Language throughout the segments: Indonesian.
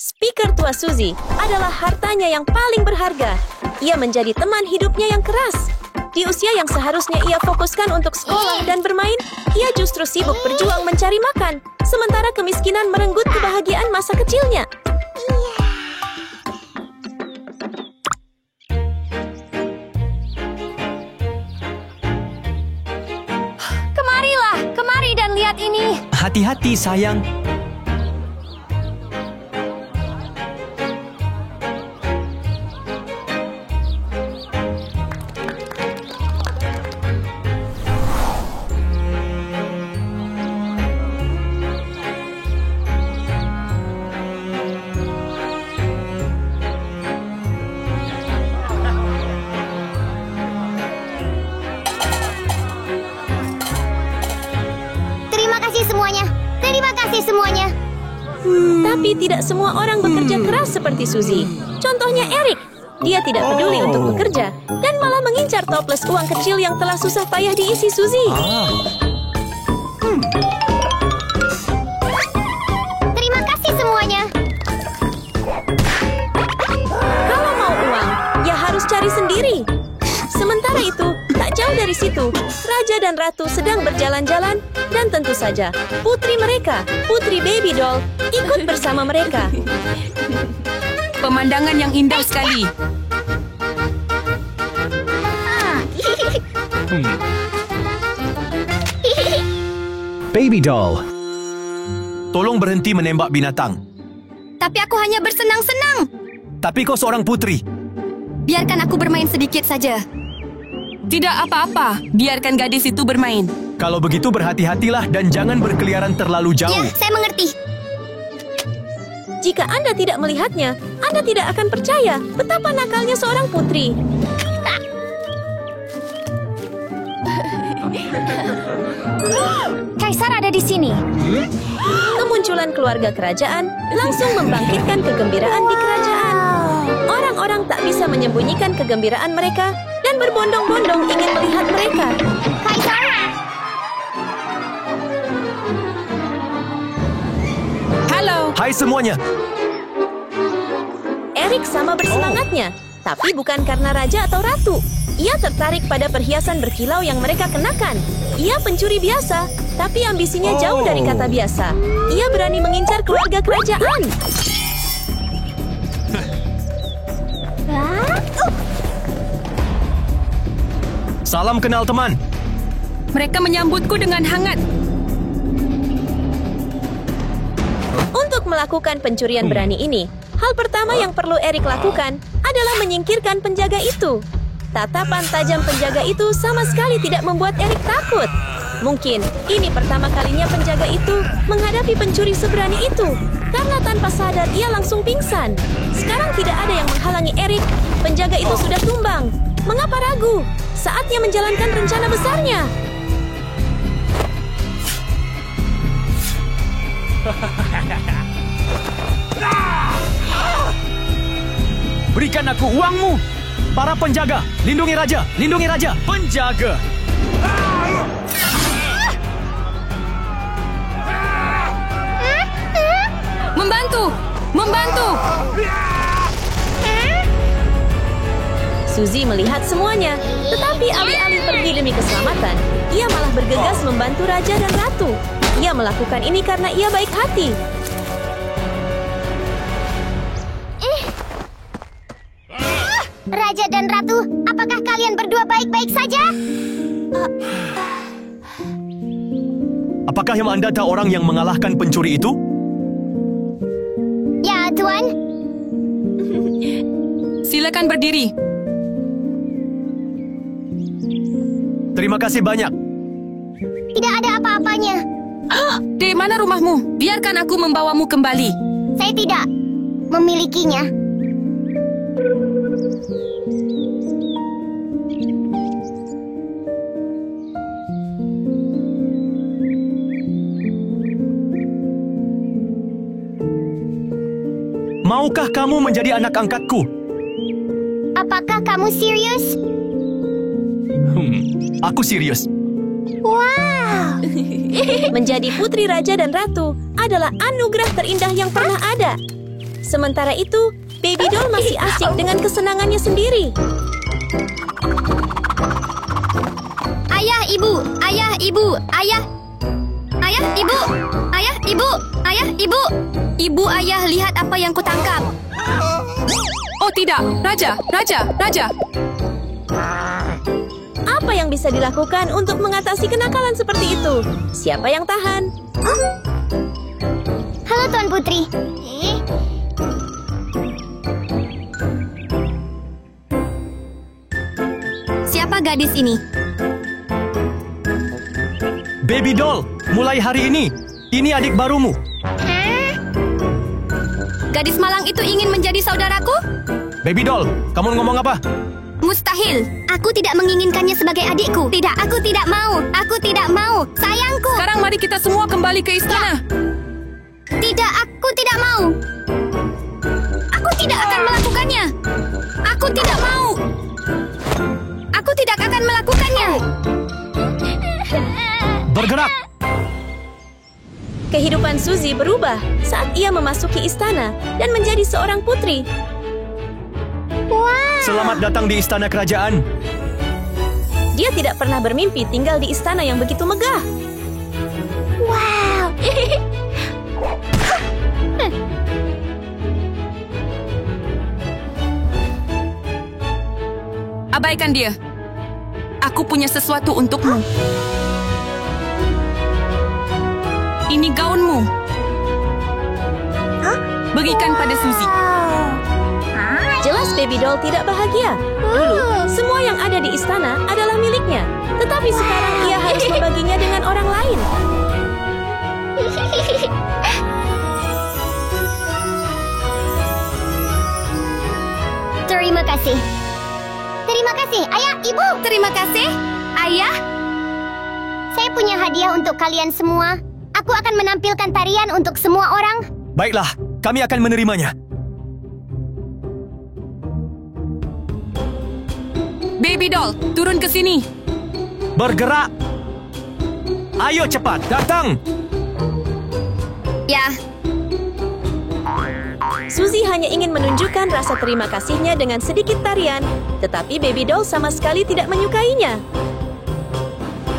Speaker tua Suzy adalah hartanya yang paling berharga. Ia menjadi teman hidupnya yang keras. Di usia yang seharusnya ia fokuskan untuk sekolah dan bermain, ia justru sibuk berjuang mencari makan, sementara kemiskinan merenggut kebahagiaan masa kecilnya. Kemari dan lihat ini. Hati-hati, sayang. Terima kasih semuanya. Tapi tidak semua orang bekerja keras seperti Suzy. Contohnya Eric. Dia tidak peduli untuk bekerja dan malah mengincar toples uang kecil yang telah susah payah diisi Suzy. Terima kasih semuanya. Kalau mau uang, ya harus cari sendiri. Sementara itu, tak jauh dari situ, Raja dan Ratu sedang berjalan-jalan dan tentu saja, putri mereka, Putri Baby Doll, ikut bersama mereka. Pemandangan yang indah sekali. Baby Doll, tolong berhenti menembak binatang. Tapi aku hanya bersenang-senang. Tapi kau seorang putri. Biarkan aku bermain sedikit saja. Tidak apa-apa, biarkan gadis itu bermain. Kalau begitu berhati-hatilah dan jangan berkeliaran terlalu jauh. Ya, saya mengerti. Jika Anda tidak melihatnya, Anda tidak akan percaya betapa nakalnya seorang putri. Kaisar ada di sini. Kemunculan keluarga kerajaan langsung membangkitkan kegembiraan di kerajaan. Orang-orang tak bisa menyembunyikan kegembiraan mereka dan berbondong-bondong ingin melihat mereka. Kaisar! Halo. Hai semuanya. Eric sama bersemangatnya, tapi bukan karena raja atau ratu. Ia tertarik pada perhiasan berkilau yang mereka kenakan. Ia pencuri biasa, tapi ambisinya jauh dari kata biasa. Ia berani mengincar keluarga kerajaan. Salam kenal teman. Mereka menyambutku dengan hangat. Untuk melakukan pencurian berani ini, hal pertama yang perlu Eric lakukan adalah menyingkirkan penjaga itu. Tatapan tajam penjaga itu sama sekali tidak membuat Eric takut. Mungkin ini pertama kalinya penjaga itu menghadapi pencuri seberani itu. Karena tanpa sadar ia langsung pingsan. Sekarang tidak ada yang menghalangi Eric. Penjaga itu sudah tumbang. Mengapa ragu? Saatnya menjalankan rencana besarnya. Berikan aku uangmu. Para penjaga, lindungi raja, lindungi raja. Penjaga. Membantu! Membantu! Suzy melihat semuanya, tetapi alih-alih pergi demi keselamatan, ia malah bergegas membantu raja dan ratu. Ia melakukan ini karena ia baik hati. Raja dan Ratu, apakah kalian berdua baik-baik saja? Apakah yang Anda tahu orang yang mengalahkan pencuri itu? Ya, Tuan. Silakan berdiri. Terima kasih banyak. Tidak ada apa-apanya. Di mana rumahmu? Biarkan aku membawamu kembali. Saya tidak memilikinya. Maukah kamu menjadi anak angkatku? Apakah kamu serius? Aku serius. Wow! Menjadi putri raja dan ratu adalah anugerah terindah yang pernah ada. Sementara itu, Baby Doll masih asyik dengan kesenangannya sendiri. Ayah, ibu, ayah, ibu, ayah. Ayah, ibu, ayah, ibu, ayah, ibu. Ibu, ayah, lihat apa yang kutangkap. Oh tidak, Raja, Raja, Raja. Apa yang bisa dilakukan untuk mengatasi kenakalan seperti itu? Siapa yang tahan? Halo, Tuan Putri. Siapa gadis ini? Baby Doll, mulai hari ini adik barumu. Gadis malang itu ingin menjadi saudaraku? Baby Doll, kamu ngomong apa? Mustahil. Aku tidak menginginkannya sebagai adikku. Tidak, aku tidak mau. Aku tidak mau. Sayangku. Sekarang mari kita semua kembali ke istana. Tidak, aku tidak mau. Aku tidak akan melakukannya. Aku tidak mau. Aku tidak akan melakukannya. Bergerak! Kehidupan Suzy berubah saat ia memasuki istana dan menjadi seorang putri. Selamat datang di istana kerajaan. Dia tidak pernah bermimpi tinggal di istana yang begitu megah. Wow. Abaikan dia. Aku punya sesuatu untukmu. Ini gaunmu. Berikan pada Suzy. Jelas Baby Doll tidak bahagia. Dulu, semua yang ada di istana adalah miliknya. Tetapi sekarang ia harus membaginya dengan orang lain. Terima kasih. Terima kasih, ayah, ibu. Terima kasih, ayah. Saya punya hadiah untuk kalian semua. Aku akan menampilkan tarian untuk semua orang. Baiklah, kami akan menerimanya. Baby Doll, turun ke sini. Bergerak! Ayo cepat, datang! Ya, Suzy hanya ingin menunjukkan rasa terima kasihnya dengan sedikit tarian, tetapi Baby Doll sama sekali tidak menyukainya.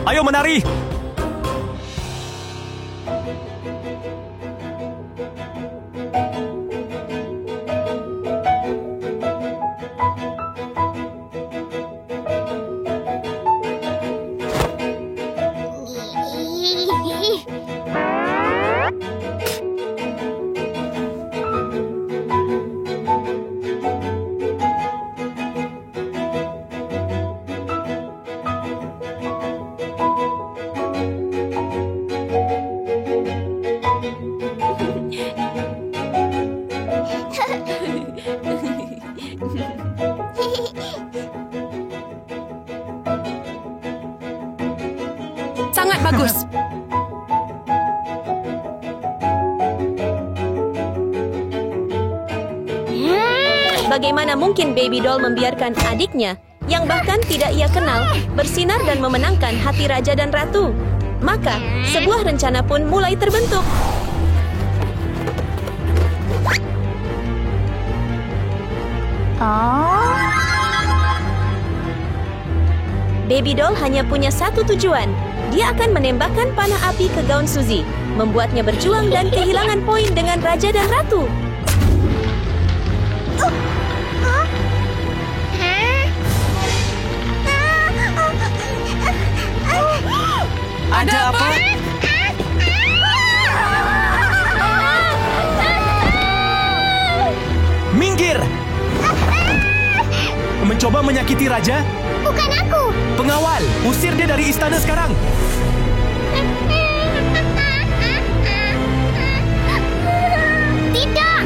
Ayo menari! sangat bagus. Bagaimana mungkin Baby Doll membiarkan adiknya, yang bahkan tidak ia kenal, bersinar dan memenangkan hati raja dan ratu? Maka, sebuah rencana pun mulai terbentuk. Baby Doll hanya punya satu tujuan. Dia akan menembakkan panah api ke gaun Suzy, membuatnya berjuang dan kehilangan poin dengan raja dan ratu. Ada apa? Minggir! Mencoba menyakiti raja? Bukan aku. Pengawal, usir dia dari istana sekarang. Tidak.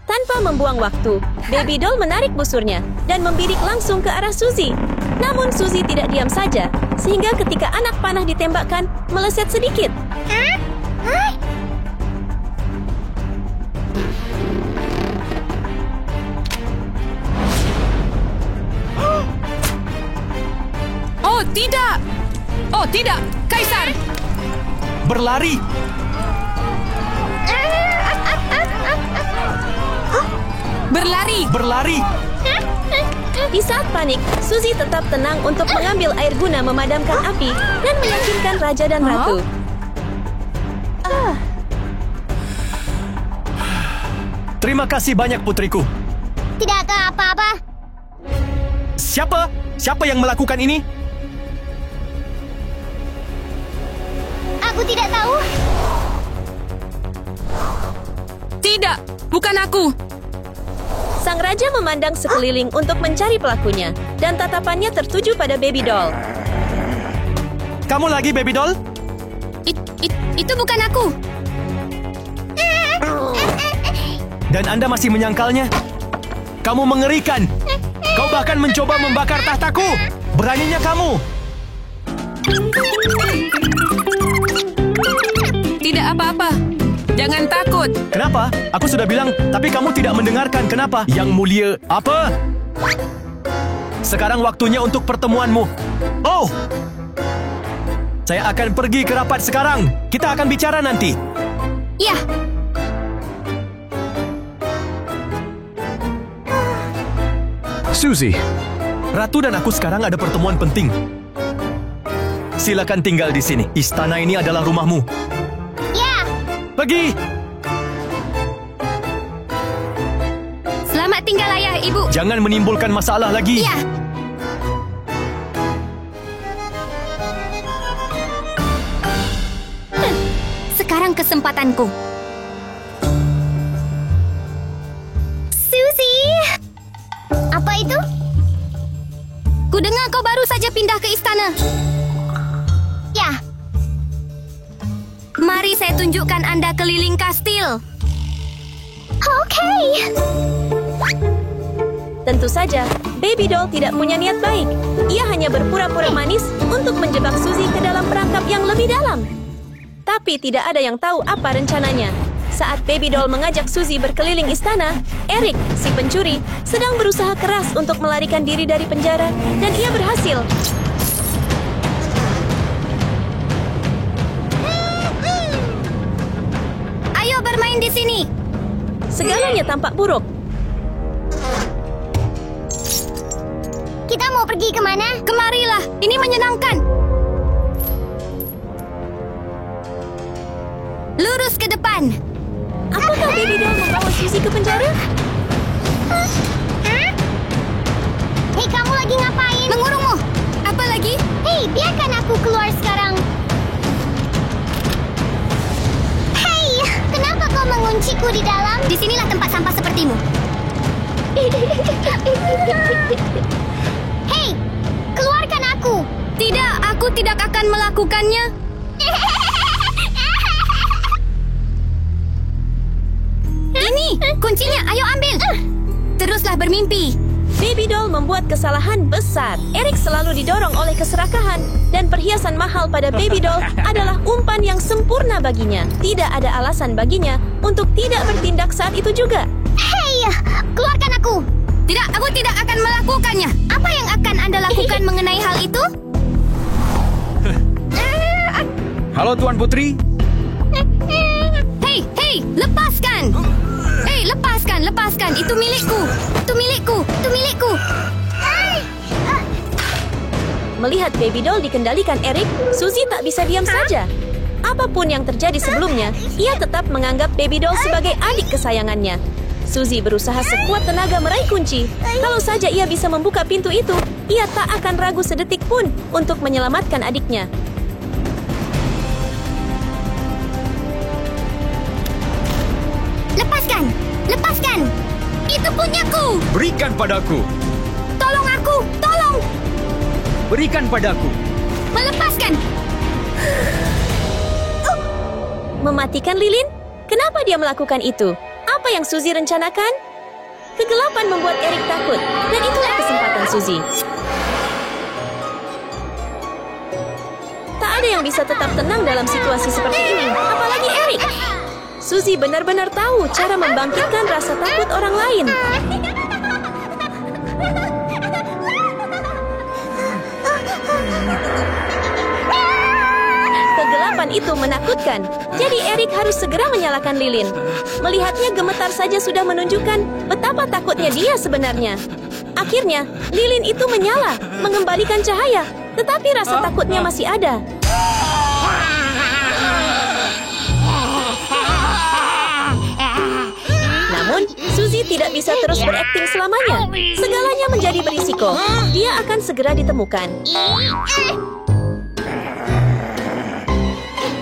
Tanpa membuang waktu, Baby Doll menarik busurnya dan membidik langsung ke arah Suzy. Namun Suzy tidak diam saja, sehingga ketika anak panah ditembakkan, meleset sedikit. Oh, tidak! Oh, tidak. Kaisar. Berlari. Berlari. Berlari. Di saat panik, Suzy tetap tenang untuk mengambil air guna memadamkan api dan meyakinkan raja dan ratu. Terima kasih banyak, putriku. Tidak ke apa-apa. Siapa? Siapa yang melakukan ini? Aku tidak tahu. Tidak, bukan aku. Sang raja memandang sekeliling untuk mencari pelakunya, dan tatapannya tertuju pada baby doll. Kamu lagi, baby doll? Itu bukan aku. Dan Anda masih menyangkalnya? Kamu mengerikan. Kau bahkan mencoba membakar tahtaku. Beraninya kamu. Tidak apa-apa. Jangan takut. Kenapa? Aku sudah bilang, tapi kamu tidak mendengarkan. Kenapa? Yang mulia, apa? Sekarang waktunya untuk pertemuanmu. Oh! Saya akan pergi ke rapat sekarang. Kita akan bicara nanti. Ya, Suzy, Ratu dan aku sekarang ada pertemuan penting. Silakan tinggal di sini. Istana ini adalah rumahmu. ya. Pergi! Selamat tinggal ayah, ibu. Jangan menimbulkan masalah lagi. Ya. Sekarang kesempatanku. Suzy! Apa itu? Kudengar kau baru saja pindah ke istana. Ya. Mari saya tunjukkan Anda keliling kastil. Okey. Tentu saja, baby doll tidak punya niat baik. Ia hanya berpura-pura manis untuk menjebak Suzy ke dalam perangkap yang lebih dalam. Tapi tidak ada yang tahu apa rencananya. Saat baby doll mengajak Suzy berkeliling istana, Eric, si pencuri, sedang berusaha keras untuk melarikan diri dari penjara, dan ia berhasil. Ayo bermain di sini. Segalanya tampak buruk. Kita mau pergi kemana? Kemarilah, ini menyenangkan. Lurus ke depan. Apakah baby doll membawa Suzy ke penjara? Hei, kamu lagi ngapain? Mengurungmu. Apa lagi? Hei, biarkan aku keluar sekarang. Hei, kenapa kau mengunciku di dalam? Disinilah tempat sampah sepertimu. Hei, keluarkan aku. Tidak, aku tidak akan melakukannya. Ini, kuncinya, ayo ambil. Teruslah bermimpi. Baby doll membuat kesalahan besar. Eric selalu didorong oleh keserakahan, dan perhiasan mahal pada baby doll adalah umpan yang sempurna baginya. Tidak ada alasan baginya untuk tidak bertindak saat itu juga. Hei, keluarkan aku. Tidak, aku tidak akan melakukannya. Apa yang akan Anda lakukan mengenai hal itu? Halo, Tuan Putri. Hei, lepaskan. Hei, lepaskan. Itu milikku. Melihat baby doll dikendalikan Eric, Suzy tak bisa diam saja. Apapun yang terjadi sebelumnya, ia tetap menganggap baby doll sebagai adik kesayangannya. Suzy berusaha sekuat tenaga meraih kunci. Kalau saja ia bisa membuka pintu itu, ia tak akan ragu sedetik pun untuk menyelamatkan adiknya. Lepaskan. Itu punyaku. Berikan padaku. Tolong aku, tolong. Berikan padaku. Melepaskan. Mematikan lilin? Kenapa dia melakukan itu? Apa yang Suzy rencanakan? Kegelapan membuat Eric takut, dan itulah kesempatan Suzy. Tak ada yang bisa tetap tenang dalam situasi seperti ini, apalagi Eric. Suzy benar-benar tahu cara membangkitkan rasa takut orang lain. tatapan itu menakutkan. Jadi Eric harus segera menyalakan lilin. Melihatnya gemetar saja sudah menunjukkan betapa takutnya dia sebenarnya. Akhirnya, lilin itu menyala, mengembalikan cahaya. Tetapi rasa takutnya masih ada. Namun, Suzy tidak bisa terus berakting selamanya. Segalanya menjadi berisiko. Dia akan segera ditemukan.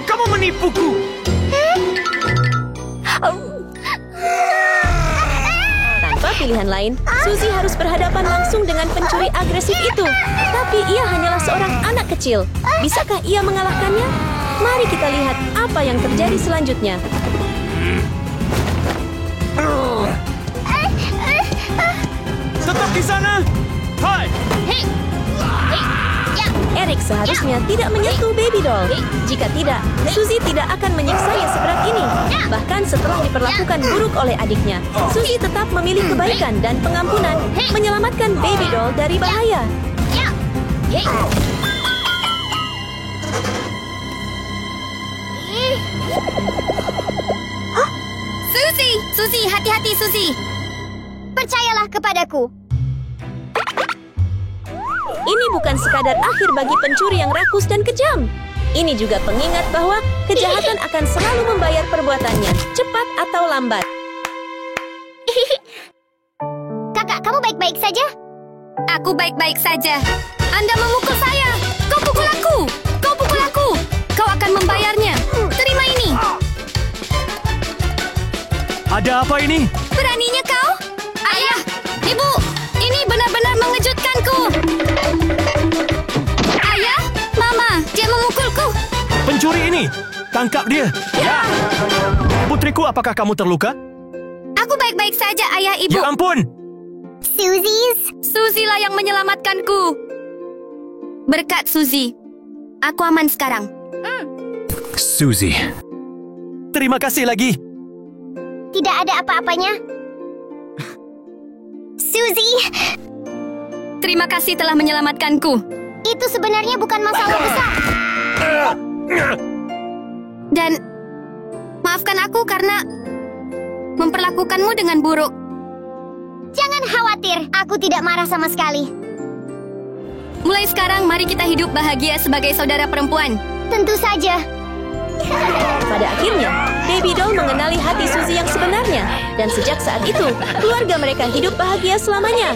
Kamu menipuku. Tanpa pilihan lain, Suzy harus berhadapan langsung dengan pencuri agresif itu. Tapi ia hanyalah seorang anak kecil. Bisakah ia mengalahkannya? Mari kita lihat apa yang terjadi selanjutnya. Tetap di sana. Hai. Eric seharusnya tidak menyentuh baby doll. Jika tidak, Suzy tidak akan menyiksanya seberat ini. Bahkan setelah diperlakukan buruk oleh adiknya, Suzy tetap memilih kebaikan dan pengampunan, menyelamatkan baby doll dari bahaya. Suzy, hati-hati Suzy. Percayalah kepadaku. Ini bukan sekadar akhir bagi pencuri yang rakus dan kejam. Ini juga pengingat bahwa kejahatan akan selalu membayar perbuatannya, cepat atau lambat. Kakak, kamu baik-baik saja? Aku baik-baik saja. Anda memukul saya. Kau pukul aku. Kau pukul aku. Kau akan membayarnya. Terima ini. Ada apa ini? Beraninya kau? Ayah, Ibu, ini benar-benar mengejutkanku. Ayah, Mama, dia memukulku. Pencuri ini. Tangkap dia. Ya. Putriku, apakah kamu terluka? Aku baik-baik saja, Ayah, Ibu. Ya ampun. Suzy lah yang menyelamatkanku. Berkat Suzy, aku aman sekarang. Suzy. Terima kasih lagi. Tidak ada apa-apanya. Suzy, Terima kasih telah menyelamatkanku. itu sebenarnya bukan masalah besar. Dan maafkan aku karena memperlakukanmu dengan buruk. Jangan khawatir, aku tidak marah sama sekali. Mulai sekarang, mari kita hidup bahagia sebagai saudara perempuan. Tentu saja. Pada akhirnya, baby doll mengenali hati Suzy yang sebenarnya. Dan sejak saat itu, keluarga mereka hidup bahagia selamanya.